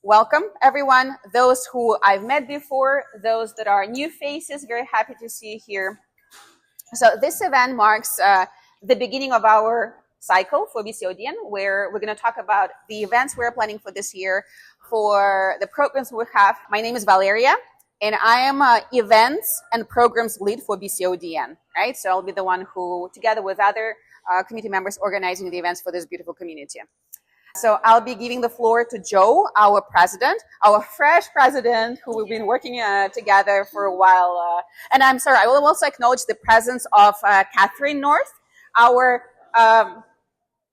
welcome everyone, those who I've met before, those that are new faces, very happy to see you here. So this event marks the beginning of our cycle for BCODN, where we're going to talk about the events we're planning for this year, for the programs we have. My name is Valeria, and I am events and programs lead for BCODN, right? So I'll be the one who, together with other committee members, organizing the events for this beautiful community. So I'll be giving the floor to Joe, our president, our fresh president, who we've been working together for a while. And I'm sorry, I will also acknowledge the presence of Catherine North, our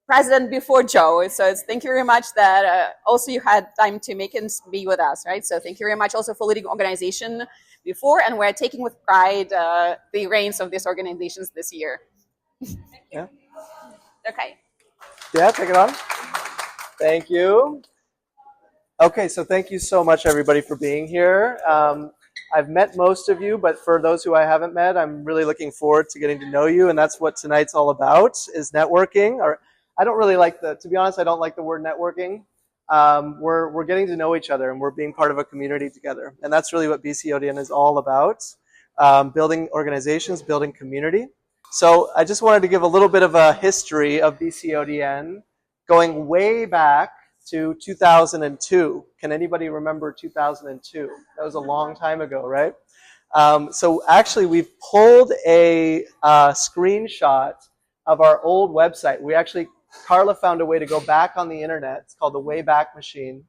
president before Joe. So thank you very much that also you had time to make and be with us, right? So thank you very much also for leading organization before, and we're taking with pride the reins of these organizations this year. Yeah. Okay. Yeah, take it on. Thank you. Okay, so thank you so much, everybody, for being here. I've met most of you, but for those who I haven't met, I'm really looking forward to getting to know you, and that's what tonight's all about, is networking. Or I don't really like to be honest, I don't like the word networking. We're getting to know each other, and we're being part of a community together, and that's really what BCODN is all about, building organizations, building community. So I just wanted to give a little bit of a history of BCODN, going way back to 2002. Can anybody remember 2002? That was a long time ago, right? So actually, we've pulled a screenshot of our old website. Carla found a way to go back on the internet. It's called the Wayback Machine,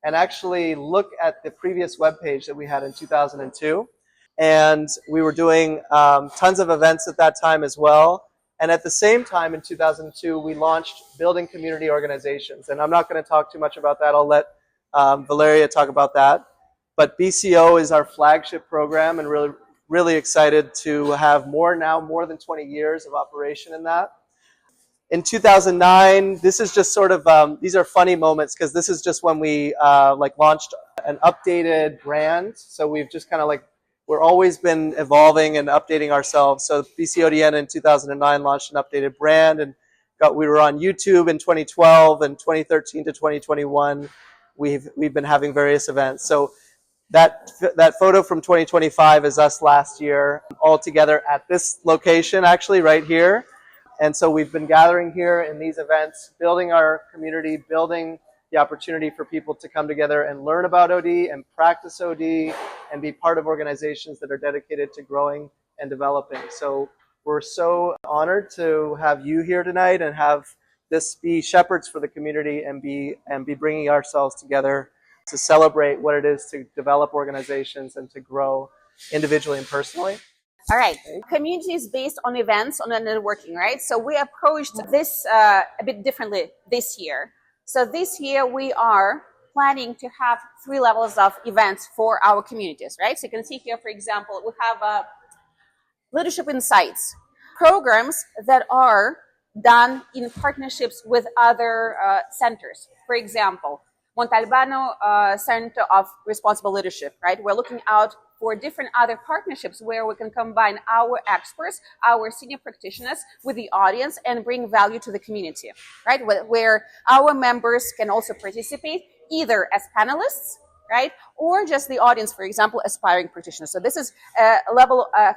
and actually look at the previous webpage that we had in 2002. And we were doing tons of events at that time as well. And at the same time, in 2002, we launched Building Community Organizations. And I'm not going to talk too much about that. I'll let Valeria talk about that. But BCO is our flagship program, and really, really excited to have more than 20 years of operation in that. In 2009, this is just sort of, these are funny moments, because this is just when we launched an updated brand. So we've just kind of we're always been evolving and updating ourselves. So BCODN in 2009 launched an updated brand, and we were on YouTube in 2012, and 2013 to 2021, we've been having various events. So that photo from 2025 is us last year, all together at this location, actually right here. And so we've been gathering here in these events, building our community, building the opportunity for people to come together and learn about OD and practice OD and be part of organizations that are dedicated to growing and developing. So we're so honored to have you here tonight and have this be shepherds for the community and be bringing ourselves together to celebrate what it is to develop organizations and to grow individually and personally. All right. Community is based on events, on networking, right? So we approached this a bit differently this year. So this year we are planning to have 3 levels of events for our communities, right? So you can see here, for example, we have leadership insights, programs that are done in partnerships with other centers. For example, Montalbano Center of Responsible Leadership, right? We're looking out for different other partnerships where we can combine our experts, our senior practitioners with the audience and bring value to the community, right? Where our members can also participate either as panelists, right? Or just the audience, for example, aspiring practitioners. So this is a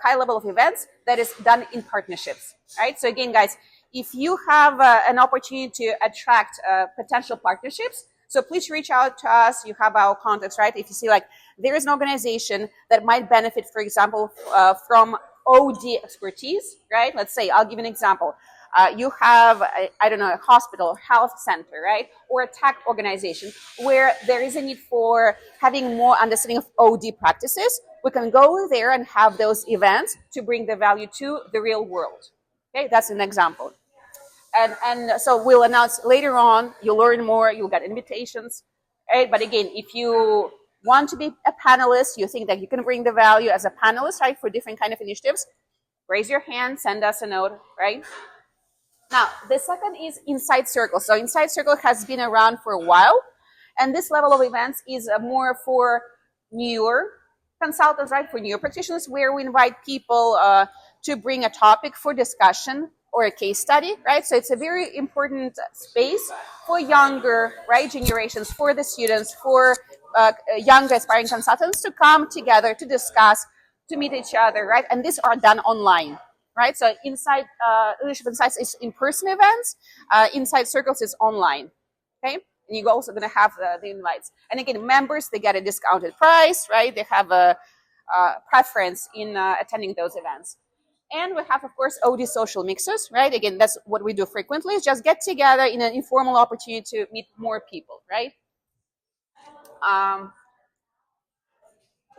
high level of events that is done in partnerships, right? So again, guys, if you have an opportunity to attract potential partnerships, so please reach out to us. You have our contacts, right? If you see there is an organization that might benefit, for example, from OD expertise, right? Let's say, I'll give you an example. You have, I don't know, a hospital, health center, right? Or a tech organization where there is a need for having more understanding of OD practices. We can go there and have those events to bring the value to the real world. Okay, that's an example. And so we'll announce later on, you'll learn more, you'll get invitations, right? But again, if you want to be a panelist, you think that you can bring the value as a panelist, right, for different kind of initiatives, raise your hand, send us a note, right? Now, the second is Inside Circle. So Inside Circle has been around for a while, and this level of events is more for newer consultants, right, for newer practitioners, where we invite people to bring a topic for discussion or a case study, right? So it's a very important space for younger, right, generations, for the students, for younger aspiring consultants to come together to discuss, to meet each other, right? And these are done online, right? So inside Leadership Insights is in-person events, Inside Circles is online, okay? And you're also going to have the invites. And again, members, they get a discounted price, right? They have a preference in attending those events. And we have, of course, OD social mixers, right? Again, that's what we do frequently, is just get together in an informal opportunity to meet more people, right?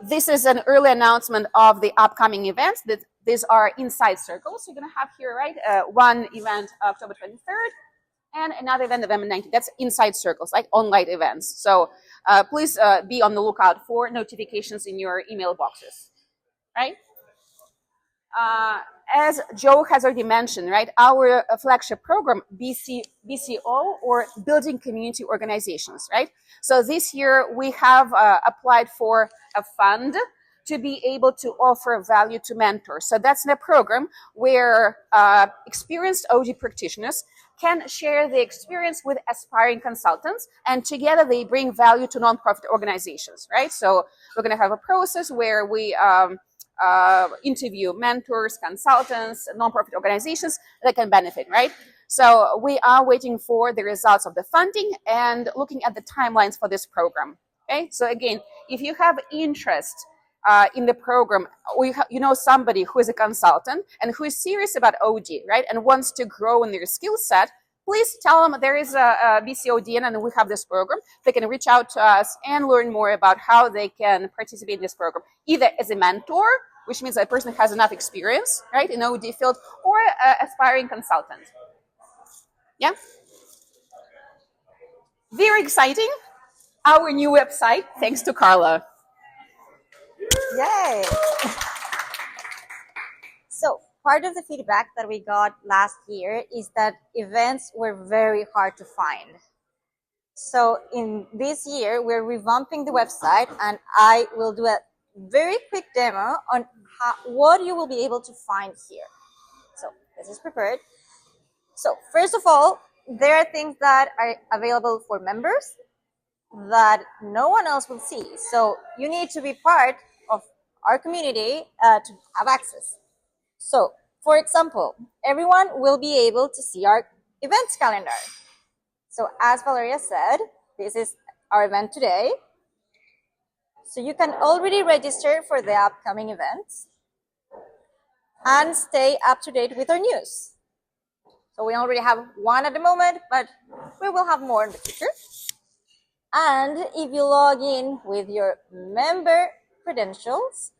This is an early announcement of the upcoming events. These are Inside Circles. You're going to have here, right? One event October 23rd and another event November 19th. That's Inside Circles, like online events. So please be on the lookout for notifications in your email boxes, right? As Joe has already mentioned, right, our flagship program, BCO, or Building Community Organizations, right? So this year we have applied for a fund to be able to offer value to mentors. So that's a program where experienced OD practitioners can share the experience with aspiring consultants, and together they bring value to nonprofit organizations, right? So we're going to have a process where we interview mentors, consultants, nonprofit organizations that can benefit, right? So we are waiting for the results of the funding and looking at the timelines for this program, okay? So again, if you have interest in the program, or you know somebody who is a consultant and who is serious about OD, right, and wants to grow in their skill set, please tell them there is a BCODN and we have this program. They can reach out to us and learn more about how they can participate in this program, either as a mentor, which means that person has enough experience, right, in OD field, or an aspiring consultant. Yeah? Very exciting. Our new website, thanks to Carla. Yay! So part of the feedback that we got last year is that events were very hard to find. So in this year, we're revamping the website, and I will do a very quick demo on what you will be able to find here. So this is prepared. So first of all, there are things that are available for members that no one else will see. So you need to be part of our community to have access. So for example, everyone will be able to see our events calendar. So as Valeria said, this is our event today. So you can already register for the upcoming events and stay up to date with our news. So we already have one at the moment, but we will have more in the future. And if you log in with your member credentials,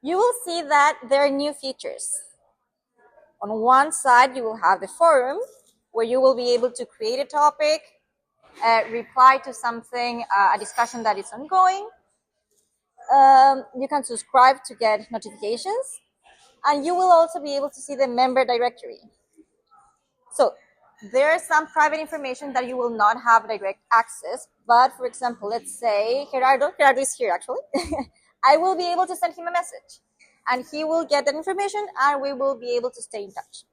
you will see that there are new features. On one side, you will have the forum, where you will be able to create a topic, reply to something, a discussion that is ongoing. You can subscribe to get notifications, and you will also be able to see the member directory. So there is some private information that you will not have direct access, but for example, let's say Gerardo is here actually. I will be able to send him a message, and he will get that information, and we will be able to stay in touch.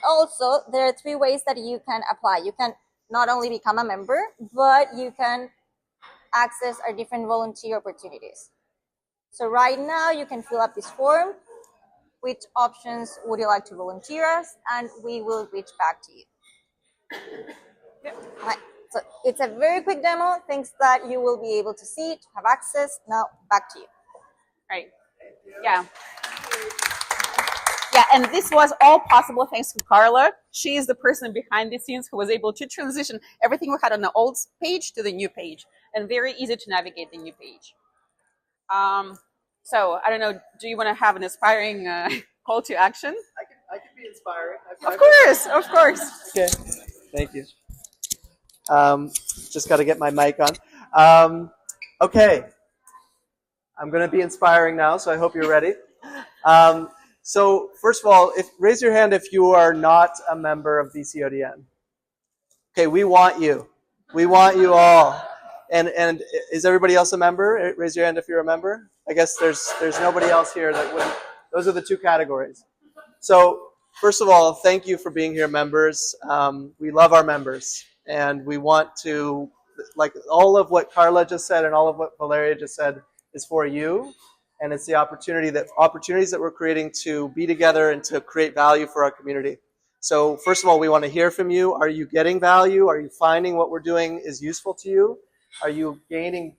Also, there are 3 ways that you can apply. You can not only become a member, but you can access our different volunteer opportunities. So right now, you can fill up this form. Which options would you like to volunteer us? And we will reach back to you. Right. So it's a very quick demo, things that you will be able to see, to have access. Now, back to you. Right. Yeah. Yeah, and this was all possible thanks to Carla. She is the person behind the scenes who was able to transition everything we had on the old page to the new page, and very easy to navigate the new page. So I don't know, do you want to have an inspiring call to action? I can be inspiring. Of course. Okay, thank you. Just got to get my mic on. Okay, I'm going to be inspiring now, so I hope you're ready. So first of all, raise your hand if you are not a member of BCODN. Okay, we want you. We want you all. And is everybody else a member? Raise your hand if you're a member. I guess there's nobody else here that wouldn't. Those are the 2 categories. So first of all, thank you for being here, members. We love our members, and we want to, like all of what Carla just said and all of what Valeria just said is for you, and it's the opportunities that we're creating to be together and to create value for our community. So first of all, we want to hear from you. Are you getting value? Are you finding what we're doing is useful to you? Are you gaining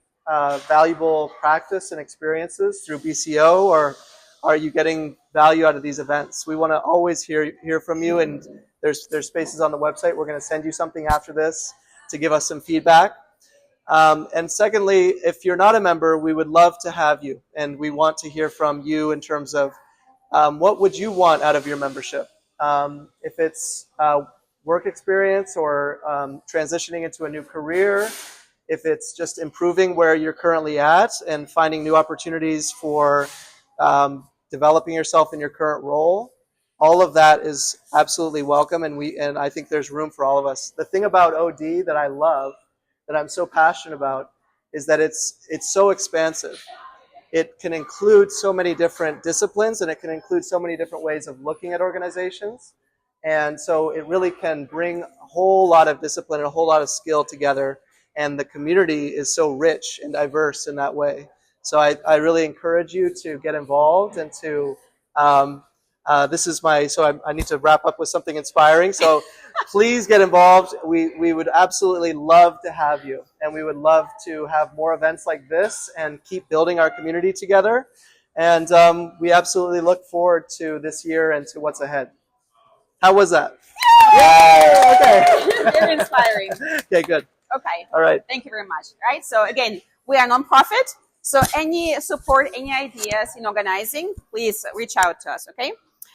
valuable practice and experiences through BCO, or are you getting value out of these events? We want to always hear from you, and there's spaces on the website. We're going to send you something after this to give us some feedback. And secondly, if you're not a member, we would love to have you, and we want to hear from you in terms of what would you want out of your membership? If it's work experience or transitioning into a new career, if it's just improving where you're currently at and finding new opportunities for developing yourself in your current role, all of that is absolutely welcome, and I think there's room for all of us. The thing about OD that I love, that I'm so passionate about, is that it's so expansive. It can include so many different disciplines, and it can include so many different ways of looking at organizations. And so it really can bring a whole lot of discipline and a whole lot of skill together. And the community is so rich and diverse in that way. So I really encourage you to get involved and to, I need to wrap up with something inspiring. So please get involved. We would absolutely love to have you. And we would love to have more events like this and keep building our community together. And we absolutely look forward to this year and to what's ahead. How was that? Yay! Okay. Very inspiring. Okay, good. Okay. All right. Thank you very much. Right. So again, we are a nonprofit. So any support, any ideas in organizing, please reach out to us. Okay.